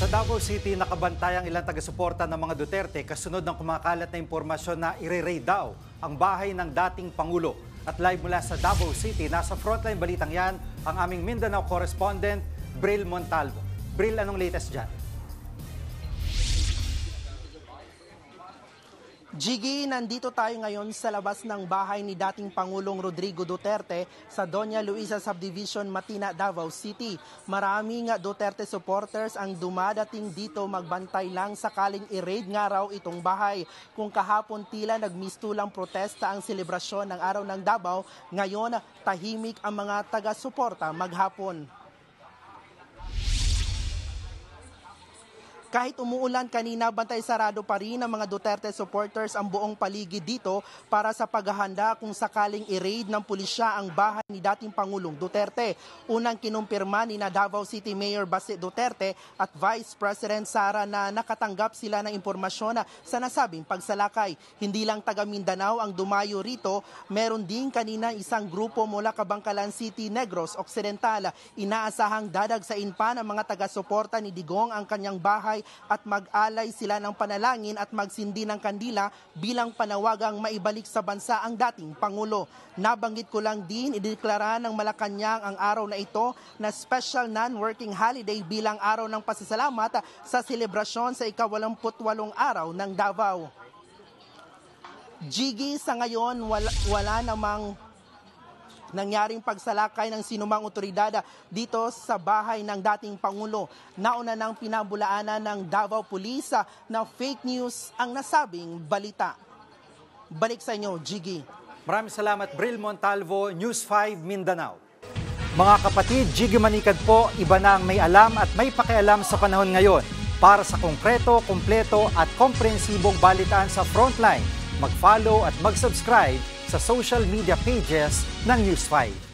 Sa Davao City, nakabantay ang ilang taga-suporta ng mga Duterte kasunod ng kumakalat na impormasyon na ire-raid daw ang bahay ng dating Pangulo. At live mula sa Davao City, nasa frontline balitang yan, ang aming Mindanao correspondent, Bril Montalvo. Bril, anong latest dyan? Jiggy, nandito tayo ngayon sa labas ng bahay ni dating Pangulong Rodrigo Duterte sa Doña Luisa Subdivision, Matina, Davao City. Maraming Duterte supporters ang dumadating dito magbantay lang sakaling i-raid nga raw itong bahay. Kung kahapon tila nagmistulang protesta ang selebrasyon ng Araw ng Davao, ngayon tahimik ang mga taga-suporta maghapon. Kahit umuulan kanina, bantay sarado pa rin ng mga Duterte supporters ang buong paligid dito para sa paghahanda kung sakaling i-raid ng pulisya ang bahay ni dating Pangulong Duterte. Unang kinumpirma ni Davao City Mayor Baste Duterte at Vice President Sara na nakatanggap sila ng impormasyon sa nasabing pagsalakay. Hindi lang taga Mindanao ang dumayo rito, meron din kanina isang grupo mula Kabangkalan City, Negros Occidental. Inaasahang dadagsain pa ng mga taga-suporta ni Digong ang kanyang bahay at mag-alay sila ng panalangin at magsindi ng kandila bilang panawagang maibalik sa bansa ang dating Pangulo. Nabanggit ko lang din, ideklara ng Malacanang ang araw na ito na special non-working holiday bilang araw ng pasasalamat sa selebrasyon sa ika-88 araw ng Davao. Jiggy, sa ngayon wala namang nangyaring pagsalakay ng sinumang otoridad dito sa bahay ng dating Pangulo. Nauna nang pinabulaanan ng Davao Police na fake news ang nasabing balita. Balik sa inyo, Jiggy. Maraming salamat, Bril Montalvo, News 5 Mindanao. Mga kapatid, Jiggy Manikad po, iba na ang may alam at may pakialam sa panahon ngayon. Para sa konkreto, kumpleto at komprehensibong balitaan sa Frontline, mag-follow at mag-subscribe sa social media pages ng News 5.